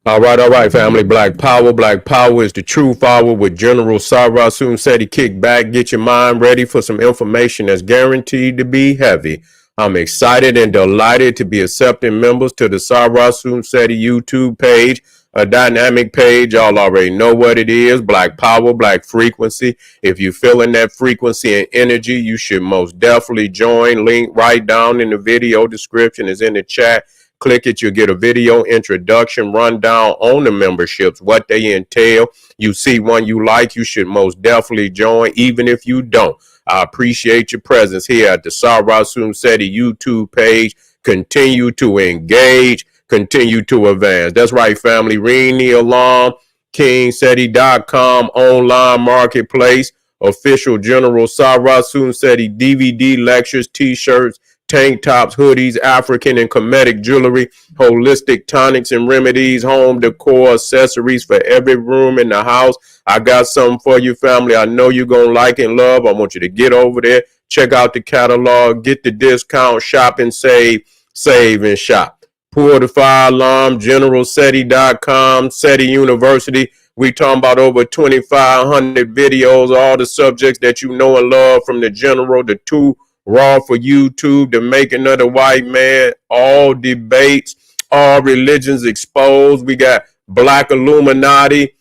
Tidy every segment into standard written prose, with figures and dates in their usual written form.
All right, family. Black Power. Black Power is the true power with General Sarah Soon said he kick back, get your mind ready for some information that's guaranteed to be heavy. I'm excited and delighted to be accepting members to the Sarah Soon said YouTube page, a dynamic page. Y'all already know what it is. Black Power, Black Frequency. If you're feeling that frequency and energy, you should most definitely join. Link right down in the video description is in the chat. Click it, you'll get a video introduction rundown on the memberships, what they entail. You see one you like, you should most definitely join, even if you don't. I appreciate your presence here at the Sarah Soon Seti YouTube page. Continue to engage, continue to advance. That's right, family. Ring the alarm. KingSeti.com online marketplace. Official General Sarah Soon Seti DVD lectures, t-shirts, tank tops, hoodies, African and Kemetic jewelry, holistic tonics and remedies, home decor, accessories for every room in the house. I got something for you, family. I know you're going to like and love. I want you to get over there, check out the catalog, get the discount, shop and save and shop. Pull the fire alarm, generalseti.com, SETI University. We talking about over 2,500 videos, all the subjects that you know and love, from the general, the two raw for YouTube, the making of the white man, all debates, all religions exposed. We got Black Illuminati,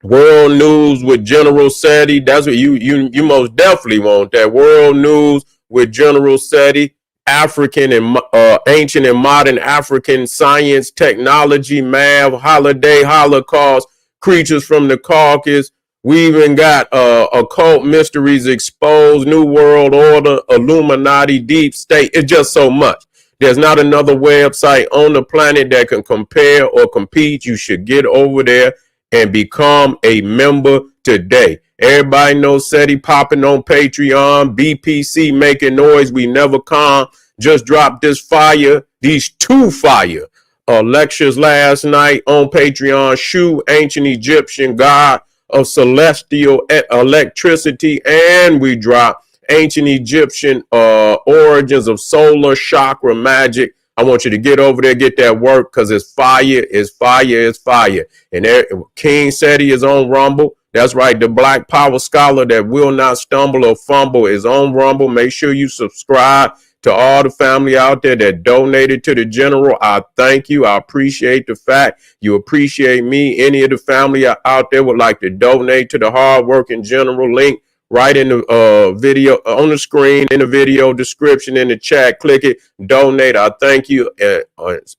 world news with General Seti. That's what you most definitely want. That world news with General Seti. African and ancient and modern African science, technology, math, holiday, Holocaust, creatures from the Caucasus. We even got occult mysteries exposed, New World Order, Illuminati, Deep State. It's just so much. There's not another website on the planet that can compare or compete. You should get over there and become a member today. Everybody knows SETI popping on Patreon, BPC making noise. We never come. Just dropped this fire, these two fire lectures last night on Patreon. Shu, ancient Egyptian god of celestial electricity, and we drop ancient Egyptian origins of solar chakra magic. I want you to get over there, get that work, because it's fire, it's fire, it's fire. And there, King Seti is on Rumble. That's right, the Black Power Scholar that will not stumble or fumble is on Rumble. Make sure you subscribe. To all the family out there that donated to the general, I thank you. I appreciate the fact you appreciate me. Any of the family out there would like to donate to the hardworking general, link right in the video on the screen, in the video description, in the chat. Click it, donate. I thank you and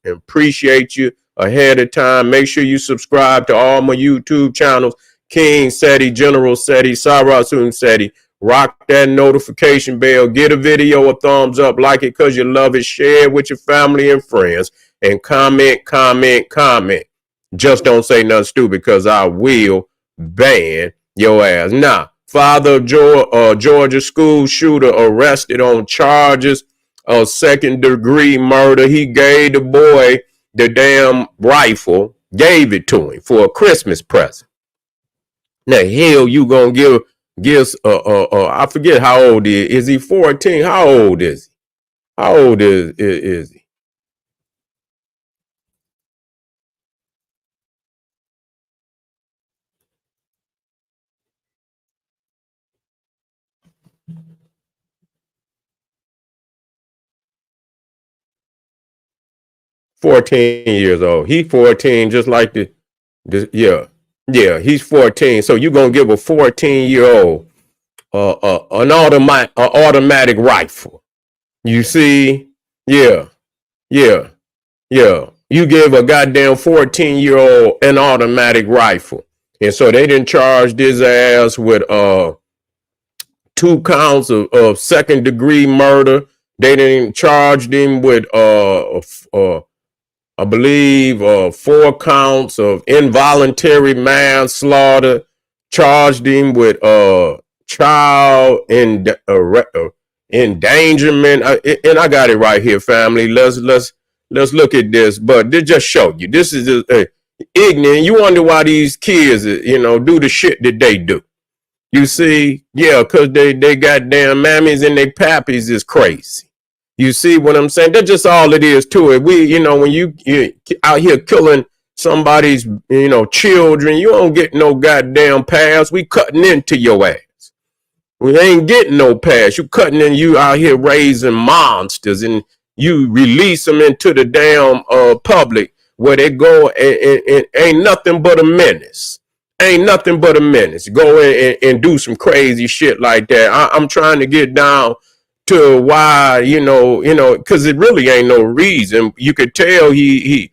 appreciate you ahead of time. Make sure you subscribe to all my YouTube channels: King Seti, General Seti, Sarah Soon Seti. Rock that notification bell. Get a video a thumbs up. Like it because you love it. Share it with your family and friends. And comment. Just don't say nothing stupid, because I will ban your ass. Now, father of Georgia school shooter arrested on charges of second-degree murder. He gave the boy the damn rifle. Gave it to him for a Christmas present. Now, hell, you gonna gives I forget how old he is. Is he 14? How old is he? How old is he? $14 old. He 14, just like yeah, he's 14. So you're gonna give a 14-year-old an automatic rifle. You see? Yeah, yeah, yeah. You give a goddamn 14-year-old an automatic rifle. And so they didn't charge his ass with 2 counts of second degree murder. They didn't charge him with I believe 4 counts of involuntary manslaughter. Charged him with child endangerment. And I got it right here, family. Let's look at this. But they just show you. This is just, ignorant. You wonder why these kids, do the shit that they do. You see, yeah, because they goddamn mammies and they pappies is crazy. You see what I'm saying? That's just all it is to it. We, when you out here killing somebody's, children, you don't get no goddamn pass. We cutting into your ass. We ain't getting no pass. You cutting in, you out here raising monsters, and you release them into the damn public where they go and ain't nothing but a menace. Ain't nothing but a menace. Go in and do some crazy shit like that. I'm trying to get down to why, because it really ain't no reason. You could tell he's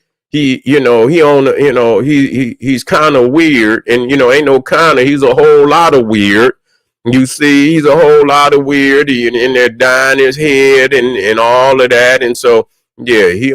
kind of weird, and ain't no kind of, he's a whole lot of weird. You see, he's a whole lot of weird, and they're dyeing his head and all of that, and so yeah, he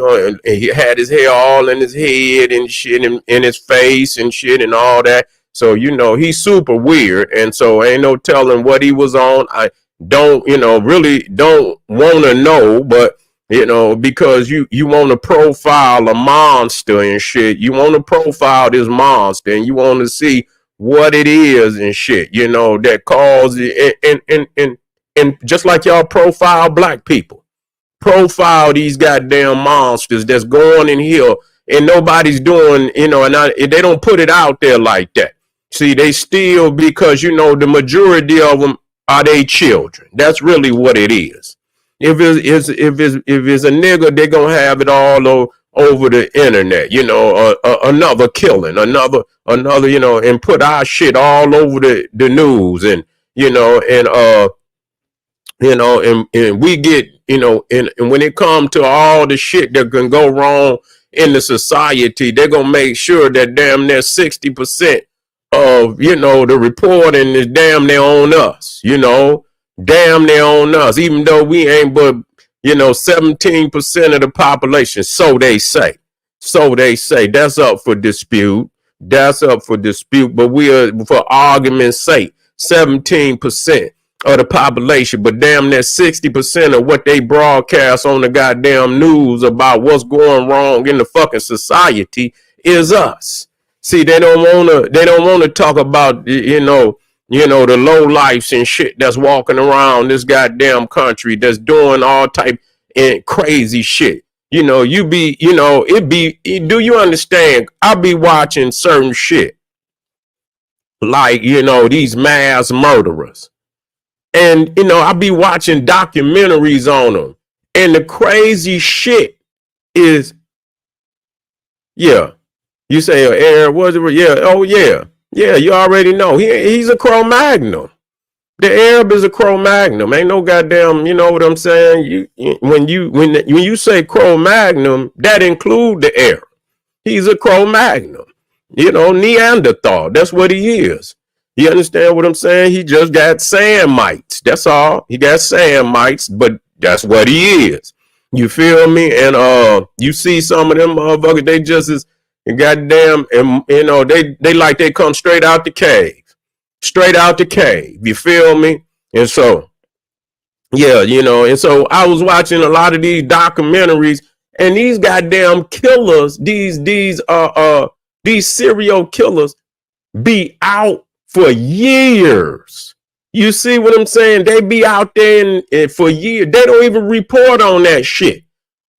had his hair all in his head and shit, and in his face and shit and all that. So he's super weird, and so ain't no telling what he was on. I don't really don't want to know, but because you want to profile a monster and shit, you want to profile this monster, and you want to see what it is and shit, that causes it, and just like y'all profile black people, profile these goddamn monsters that's going in here, and nobody's doing, and they don't put it out there like that. See, they still, because the majority of them are they children. That's really what it is. If it's a nigga, they're gonna have it all over the internet, another killing, another, and put our shit all over the news, and and we get, and when it comes to all the shit that can go wrong in the society, they're gonna make sure that damn near 60% of the reporting is damn near on us, damn near on us, even though we ain't but 17% of the population, so they say. That's up for dispute. But we are, for argument's sake, 17% of the population, but damn near 60% of what they broadcast on the goddamn news about what's going wrong in the fucking society is us. See, they don't wanna talk about the low lifes and shit that's walking around this goddamn country, that's doing all type and crazy shit. Do you understand? I'll be watching certain shit like, these mass murderers. And, I'll be watching documentaries on them. And the crazy shit is, yeah. You say, Arab, was it? Yeah. Oh, yeah. Yeah, you already know. He's a Cro-Magnon. The Arab is a Cro-Magnon. Ain't no goddamn, you know what I'm saying? When you say Cro-Magnon, that include the Arab. He's a Cro-Magnon. Neanderthal. That's what he is. You understand what I'm saying? He just got sand mites. That's all. He got sand mites, but that's what he is. You feel me? And you see some of them motherfuckers, they just as goddamn, and they come straight out the cave. Straight out the cave. You feel me? And so, yeah, and so I was watching a lot of these documentaries, and these goddamn killers, these serial killers be out for years. You see what I'm saying? They be out there and for years. They don't even report on that shit.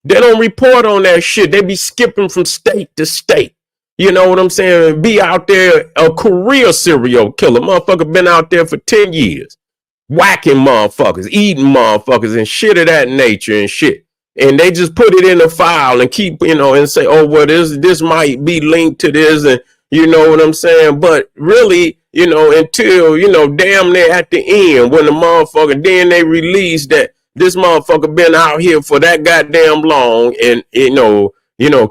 They don't report on that shit. They be skipping from state to state. You know what I'm saying? Be out there, a career serial killer. Motherfucker been out there for 10 years. Whacking motherfuckers, eating motherfuckers and shit of that nature and shit. And they just put it in a file and keep, and say, oh, well, this might be linked to this, and you know what I'm saying? But really, until, damn near at the end, when the motherfucker, then they release that this motherfucker been out here for that goddamn long, and,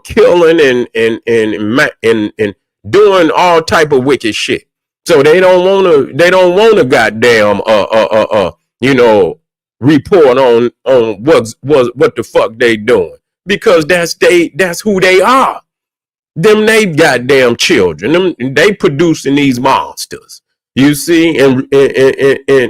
killing and doing all type of wicked shit. So they don't want to goddamn, report on what the fuck they doing, because that's who they are. Them they goddamn children. They producing these monsters. You see, and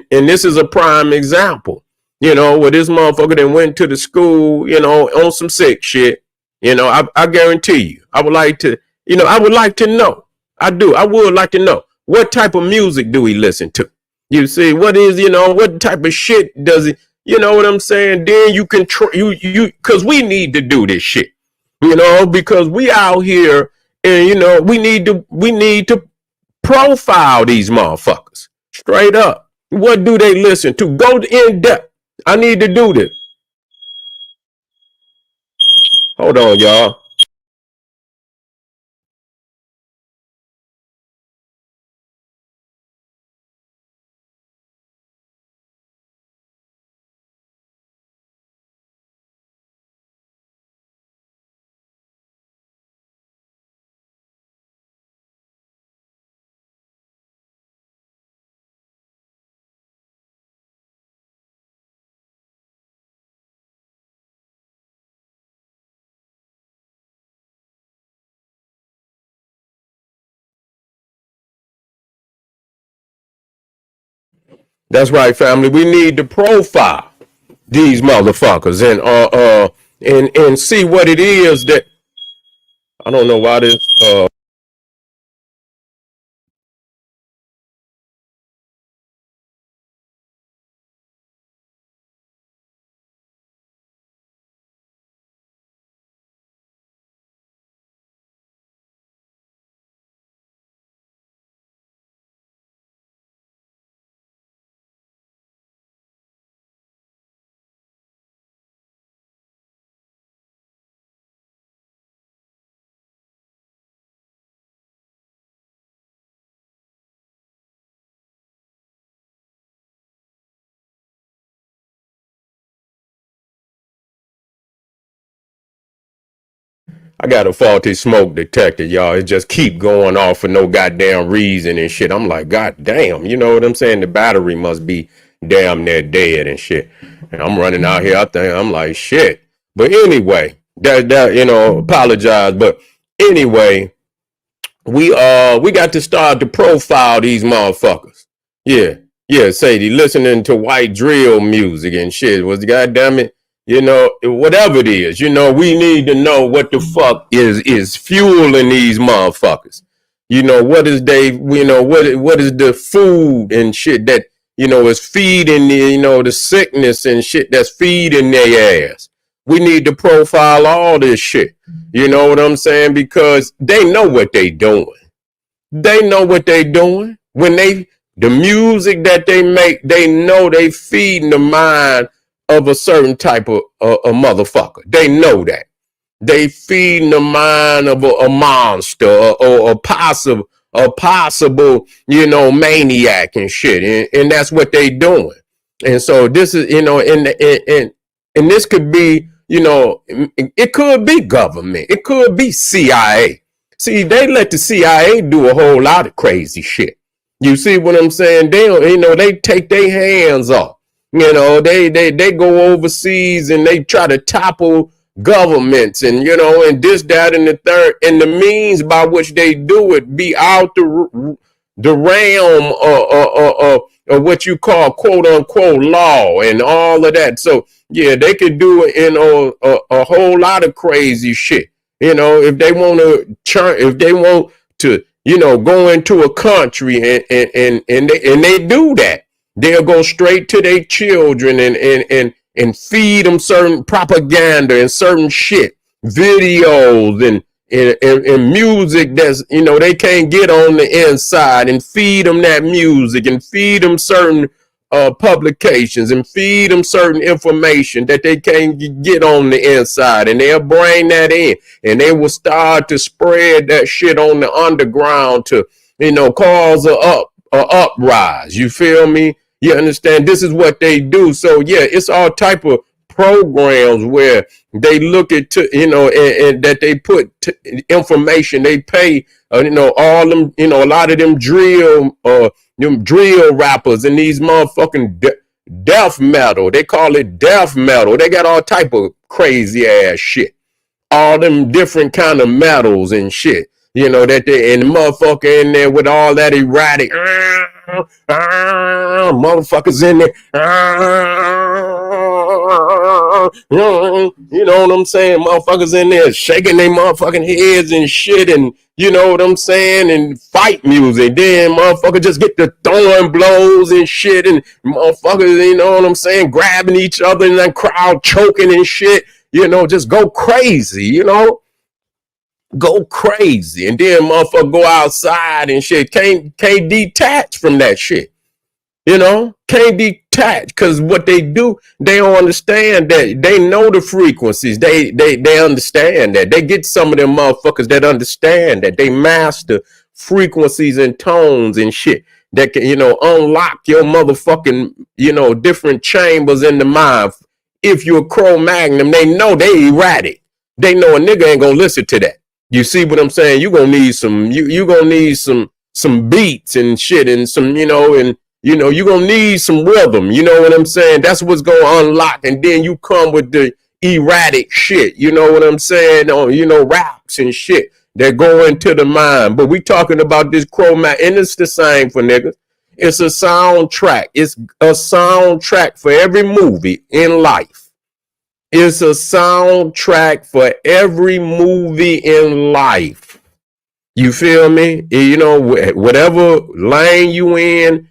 this is a prime example. Where this motherfucker that went to the school, on some sick shit. I guarantee you. I would like to know. I would like to know, what type of music do he listen to? You see, what type of shit does he? You know what I'm saying? Then you can because we need to do this shit. Because we out here And we need to profile these motherfuckers straight up. What do they listen to? Go in depth. I need to do this. Hold on, y'all. That's right, family. We need to profile these motherfuckers and see what it is that I don't know why this I got a faulty smoke detector, y'all. It just keep going off for no goddamn reason and shit. I'm like, God damn, you know what I'm saying? The battery must be damn near dead and shit. And I'm running out here. I'm like, shit. But anyway, apologize. But anyway, we got to start to profile these motherfuckers. Yeah. Yeah, Sadie, listening to white drill music and shit. Was goddamn it, whatever it is, we need to know what the fuck is fueling these motherfuckers. What is what is the food and shit that is feeding the sickness and shit that's feeding their ass. We need to profile all this shit. You know what I'm saying? Because they know what they doing. They know what they doing. The music that they make, they know they feeding the mind of a certain type of a motherfucker. They know that. They feeding the mind of a monster or a possible, maniac and shit. And that's what they doing. And so this is, and this could be, it could be government. It could be CIA. See, they let the CIA do a whole lot of crazy shit. You see what I'm saying? They don't, they take their hands off. They go overseas and they try to topple governments and and this, that, and the third. And the means by which they do it be out the realm of what you call quote unquote law and all of that. So yeah, they could do a whole lot of crazy shit. If they want to go into a country and they do that, they'll go straight to their children and feed them certain propaganda and certain shit, videos and music that's they can't get on the inside, and feed them that music and feed them certain publications and feed them certain information that they can't get on the inside, and they'll bring that in and they will start to spread that shit on the underground to cause a uprise. You feel me? You understand? This is what they do. So yeah, it's all type of programs where they look at and that they put information. They pay all them a lot of them drill rappers and these motherfucking death metal. They call it death metal. They got all type of crazy ass shit. All them different kind of metals and shit. That they and the motherfucker in there with all that erratic motherfuckers in there. You know what I'm saying? Motherfuckers in there shaking their motherfucking heads and shit, and you know what I'm saying? And fight music. Then motherfuckers just get the throwing blows and shit, and motherfuckers, you know what I'm saying, grabbing each other and that crowd choking and shit. Just go crazy, go crazy, and then motherfucker go outside and shit. Can't detach from that shit. You know, can't detach because what they do, they don't understand that. They know the frequencies. They understand that. They get some of them motherfuckers that understand that. They master frequencies and tones and shit that can, unlock your motherfucking, different chambers in the mind. If you're a Cro-Magnon, they know they erratic. They know a nigga ain't gonna listen to that. You see what I'm saying? You gonna need you gonna need some beats and shit and some, and you're going to need some rhythm. You know what I'm saying? That's what's going to unlock. And then you come with the erratic shit. You know what I'm saying? Raps and shit that go into the mind. But we talking about this Chroma, and it's the same for niggas. It's a soundtrack. It's a soundtrack for every movie in life. It's a soundtrack for every movie in life. You feel me? Whatever lane you in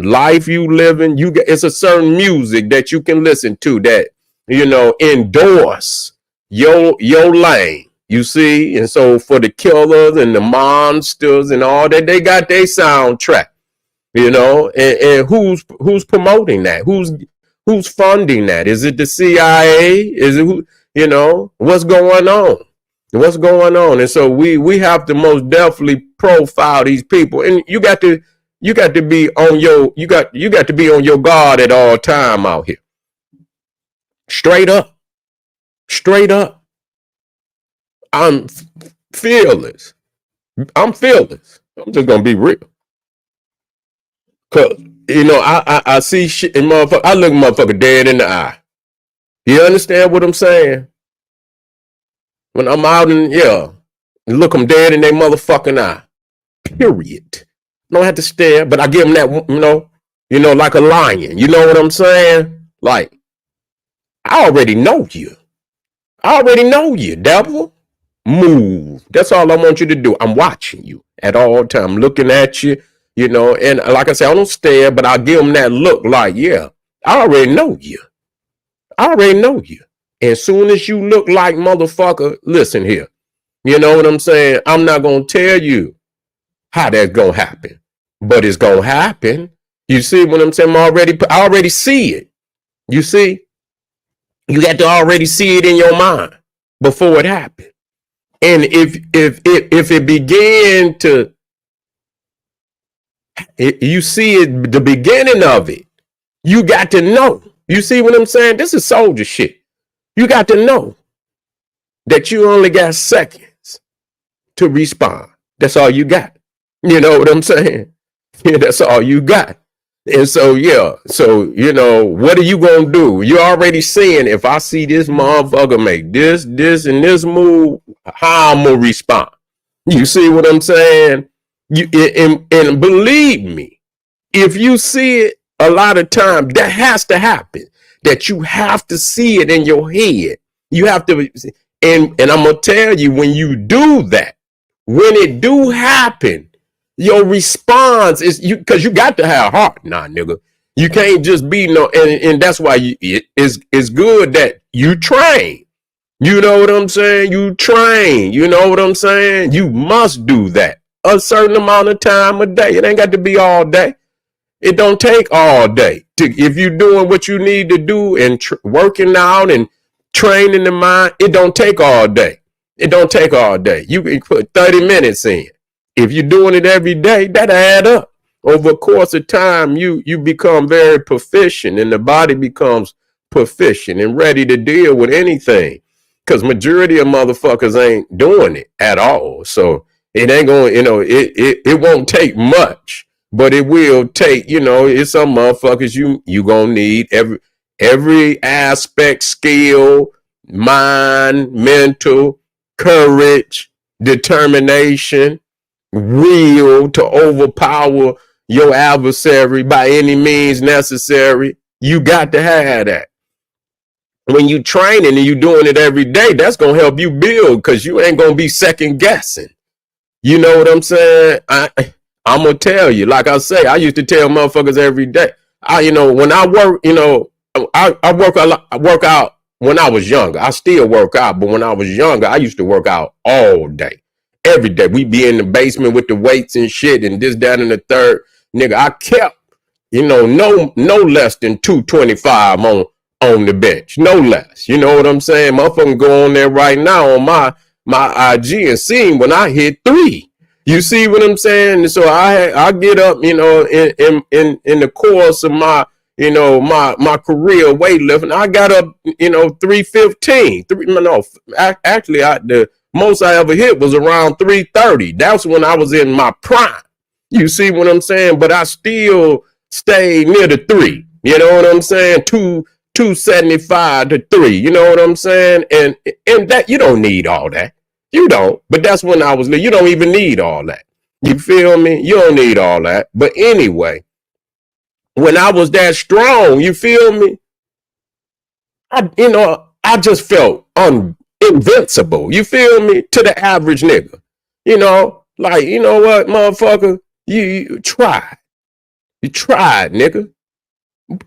life you living, it's a certain music that you can listen to that, endorse your lane. You see? And so for the killers and the monsters and all that, they got their soundtrack, and who's promoting that? Who's funding that? Is it the CIA? Is it what's going on? What's going on? And so we have to most definitely profile these people, and you got to be on your guard at all time out here. Straight up. I'm fearless. I'm just gonna be real. Cause I see shit and motherfucker. I look motherfucker dead in the eye. You understand what I'm saying? When I'm out look them dead in their motherfucking eye. Period. Don't have to stare, but I give them that, like a lion. You know what I'm saying? Like, I already know you. Devil. Move. That's all I want you to do. I'm watching you at all time, looking at you, and like I said, I don't stare, but I give them that look like, yeah, I already know you. As soon as you look like motherfucker, listen here. You know what I'm saying? I'm not going to tell you how that's gonna happen, but it's gonna happen. You see what I'm saying? I already see it. You see, you got to already see it in your mind before it happened. And if it began to, you see it, the beginning of it, you got to know. You see what I'm saying? This is soldier shit. You got to know that you only got seconds to respond. That's all you got. You know what I'm saying? Yeah, that's all you got. And so, what are you going to do? You're already seeing, if I see this motherfucker make this, and this move, how I'm going to respond. You see what I'm saying? And believe me, if you see it a lot of times, that has to happen. That you have to see it in your head. You have to, and I'm going to tell you, when you do that, when it do happen, your response is because you got to have heart, nigga. You can't just be and that's why it's good that you train. You know what I'm saying? You train. You know what I'm saying? You must do that a certain amount of time a day. It ain't got to be all day. It don't take all day. If you're doing what you need to do and working out and training the mind, it don't take all day. You can put 30 minutes in. If you're doing it every day, that add up. Over a course of time, you become very proficient, and the body becomes proficient and ready to deal with anything. Because majority of motherfuckers ain't doing it at all. So it ain't going, it won't take much, but it will take, it's some motherfuckers you gonna need every aspect, skill, mind, mental, courage, determination, will to overpower your adversary by any means necessary. You got to have that. When you training and you doing it every day, that's going to help you build, because you ain't going to be second guessing. You know what I'm saying? I'm going to tell you, like I say, I used to tell motherfuckers every day, when I work, I work out when I was younger. I still work out, but when I was younger, I used to work out all day, every day. We be in the basement with the weights and shit and this, that, and the third. Nigga, I kept, no less than 225 on the bench. No less. You know what I'm saying? Motherfucking go on there right now on my IG and see when I hit 3. You see what I'm saying? And so I get up, in the course of my, my career weightlifting. I got up, 315. Actually, the most I ever hit was around 330. That's when I was in my prime. You see what I'm saying? But I still stay near the 3. You know what I'm saying? 275 to 3. You know what I'm saying? And that you don't need all that. You don't. But that's when I was. You don't even need all that. You feel me? You don't need all that. But anyway, when I was that strong, you feel me? I just felt invincible. You feel me? To the average nigga. Like, you know what, motherfucker? You tried. You tried, nigga.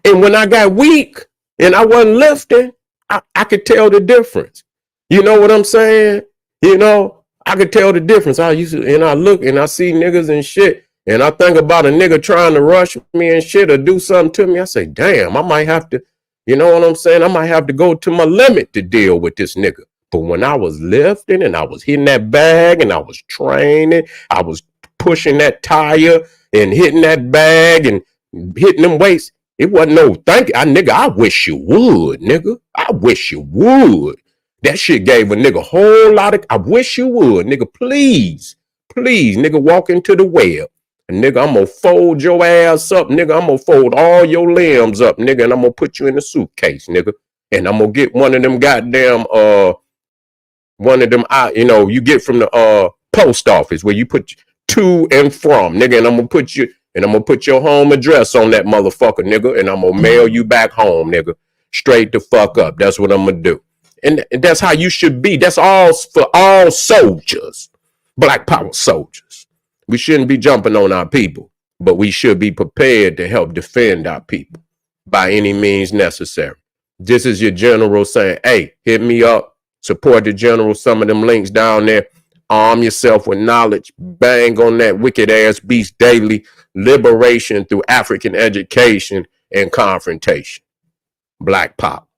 And when I got weak and I wasn't lifting, I could tell the difference. You know what I'm saying? I could tell the difference. I look and I see niggas and shit, and I think about a nigga trying to rush me and shit or do something to me. I say, damn, I might have to, you know what I'm saying? I might have to go to my limit to deal with this nigga. But when I was lifting and I was hitting that bag and I was training, I was pushing that tire and hitting that bag and hitting them weights, it wasn't no thank you. Nigga, I wish you would, nigga. I wish you would. That shit gave a nigga a whole lot of, I wish you would, nigga, please, nigga, walk into the web. And nigga, I'm gonna fold your ass up, nigga. I'm gonna fold all your limbs up, nigga, and I'm gonna put you in a suitcase, nigga. And I'm gonna get one of them goddamn, you get from the post office where you put to and from, nigga, and I'm gonna put your home address on that motherfucker, nigga, and I'm gonna mail you back home, nigga. Straight the fuck up. That's what I'm gonna do. And that's how you should be. That's all for all soldiers, Black Power soldiers. We shouldn't be jumping on our people, but we should be prepared to help defend our people by any means necessary. This is your general saying, hey, hit me up, support the general, some of them links down there. Arm yourself with knowledge, bang on that wicked ass beast daily, liberation through African education and confrontation. Black Pop.